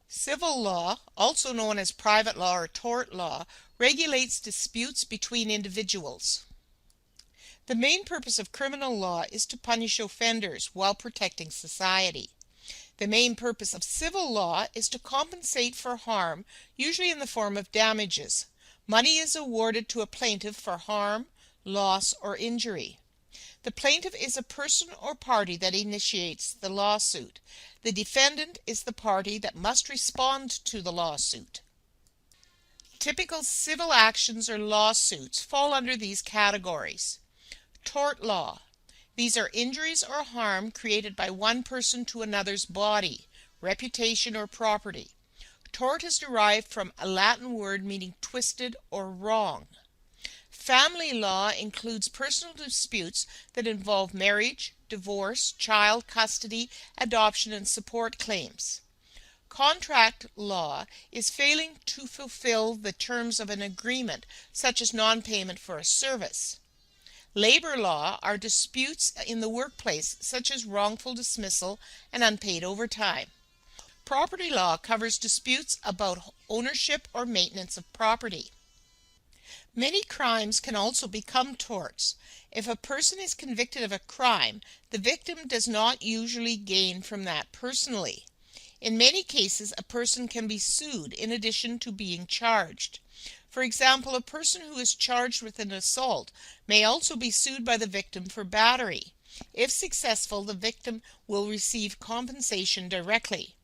Civil law, also known as private law or tort law, regulates disputes between individuals. The main purpose of criminal law is to punish offenders while protecting society. The main purpose of civil law is to compensate for harm, usually in the form of damages. Money is awarded to a plaintiff for harm, loss, or injury. The plaintiff is a person or party that initiates the lawsuit. The defendant is the party that must respond to the lawsuit. Typical civil actions or lawsuits fall under these categories. Tort law. These are injuries or harm created by one person to another's body, reputation, or property. Tort is derived from a Latin word meaning twisted or wrong. Family law includes personal disputes that involve marriage, divorce, child custody, adoption, and support claims. Contract law is failing to fulfill the terms of an agreement, such as non-payment for a service. Labor law are disputes in the workplace, such as wrongful dismissal and unpaid overtime. Property law covers disputes about ownership or maintenance of property. Many crimes can also become torts. If a person is convicted of a crime, the victim does not usually gain from that personally. In many cases, a person can be sued in addition to being charged. For example, a person who is charged with an assault may also be sued by the victim for battery. If successful, the victim will receive compensation directly.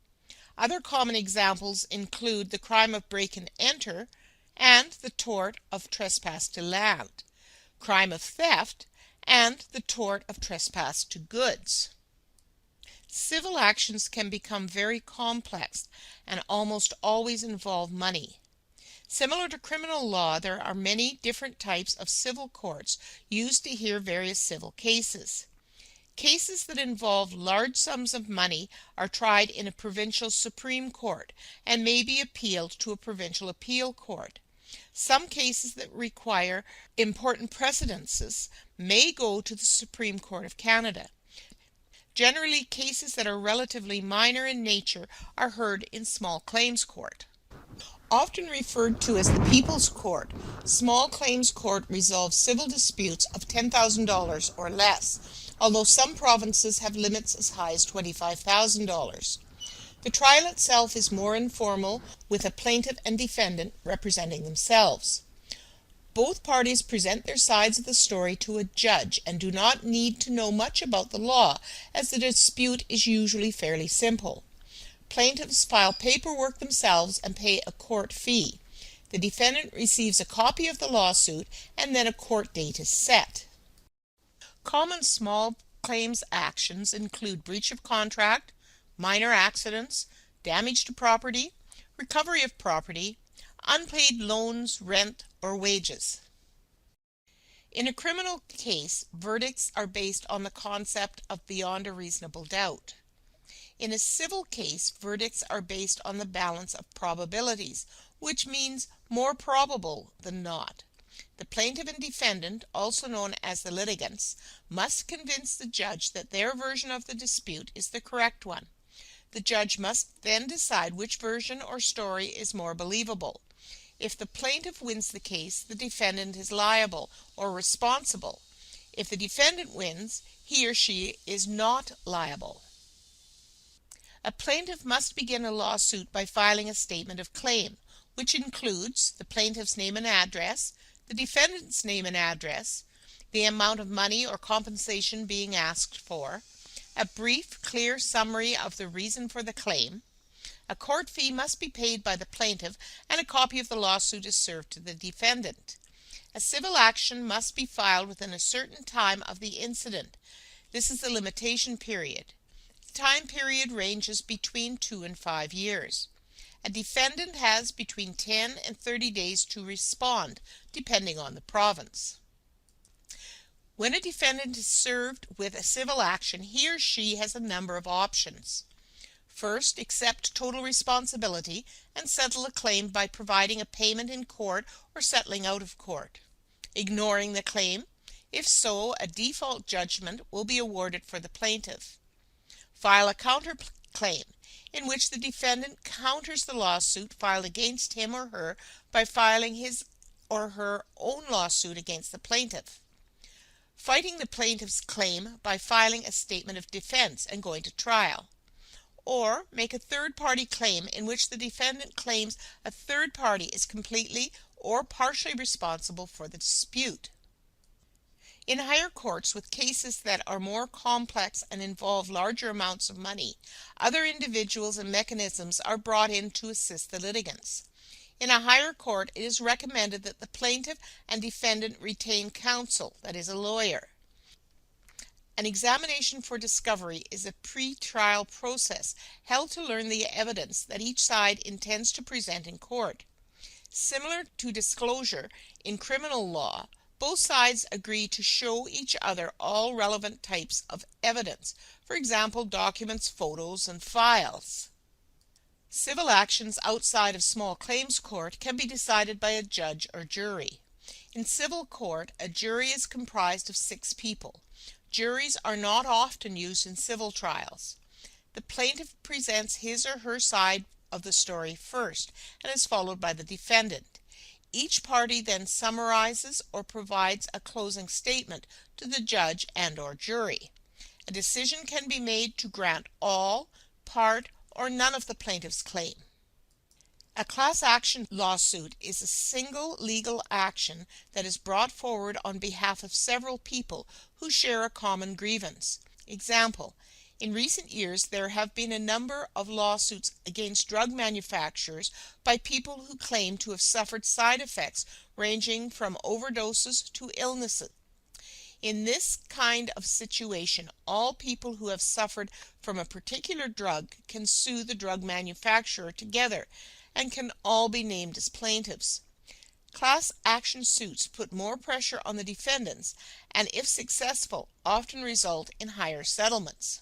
Other common examples include the crime of break and enter and the tort of trespass to land, crime of theft, and the tort of trespass to goods. Civil actions can become very complex and almost always involve money. Similar to criminal law, there are many different types of civil courts used to hear various civil cases. Cases that involve large sums of money are tried in a provincial Supreme Court and may be appealed to a provincial appeal court. Some cases that require important precedences may go to the Supreme Court of Canada. Generally, cases that are relatively minor in nature are heard in small claims court. Often referred to as the People's Court, small claims court resolves civil disputes of $10,000 or less, although some provinces have limits as high as $25,000. The trial itself is more informal, with a plaintiff and defendant representing themselves. Both parties present their sides of the story to a judge and do not need to know much about the law, as the dispute is usually fairly simple. Plaintiffs file paperwork themselves and pay a court fee. The defendant receives a copy of the lawsuit and then a court date is set. Common small claims actions include breach of contract, minor accidents, damage to property, recovery of property, unpaid loans, rent, or wages. In a criminal case, verdicts are based on the concept of beyond a reasonable doubt. In a civil case, verdicts are based on the balance of probabilities, which means more probable than not. The plaintiff and defendant, also known as the litigants, must convince the judge that their version of the dispute is the correct one. The judge must then decide which version or story is more believable. If the plaintiff wins the case, the defendant is liable or responsible. If the defendant wins, he or she is not liable. A plaintiff must begin a lawsuit by filing a statement of claim, which includes the plaintiff's name and address, the defendant's name and address, the amount of money or compensation being asked for, a brief, clear summary of the reason for the claim. A court fee must be paid by the plaintiff, and a copy of the lawsuit is served to the defendant. A civil action must be filed within a certain time of the incident. This is the limitation period. The time period ranges between 2 and 5 years. A defendant has between 10 and 30 days to respond, depending on the province. When a defendant is served with a civil action, he or she has a number of options. First, accept total responsibility and settle a claim by providing a payment in court or settling out of court. Ignoring the claim, if so, a default judgment will be awarded for the plaintiff. File a counterclaim. in which the defendant counters the lawsuit filed against him or her by filing his or her own lawsuit against the plaintiff. Fighting the plaintiff's claim by filing a statement of defense and going to trial. Or make a third-party claim in which the defendant claims a third party is completely or partially responsible for the dispute. In higher courts with cases that are more complex and involve larger amounts of money, other individuals and mechanisms are brought in to assist the litigants. In a higher court, it is recommended that the plaintiff and defendant retain counsel, that is, a lawyer. An examination for discovery is a pre-trial process held to learn the evidence that each side intends to present in court. Similar to disclosure in criminal law, both sides agree to show each other all relevant types of evidence, for example, documents, photos, and files. Civil actions outside of small claims court can be decided by a judge or jury. In civil court, a jury is comprised of 6 people. Juries are not often used in civil trials. The plaintiff presents his or her side of the story first and is followed by the defendant. Each party then summarizes or provides a closing statement to the judge and or jury. A decision can be made to grant all, part, or none of the plaintiff's claim. A class action lawsuit is a single legal action that is brought forward on behalf of several people who share a common grievance. Example: in recent years there have been a number of lawsuits against drug manufacturers by people who claim to have suffered side effects ranging from overdoses to illnesses. In this kind of situation, all people who have suffered from a particular drug can sue the drug manufacturer together and can all be named as plaintiffs. Class action suits put more pressure on the defendants and, if successful, often result in higher settlements.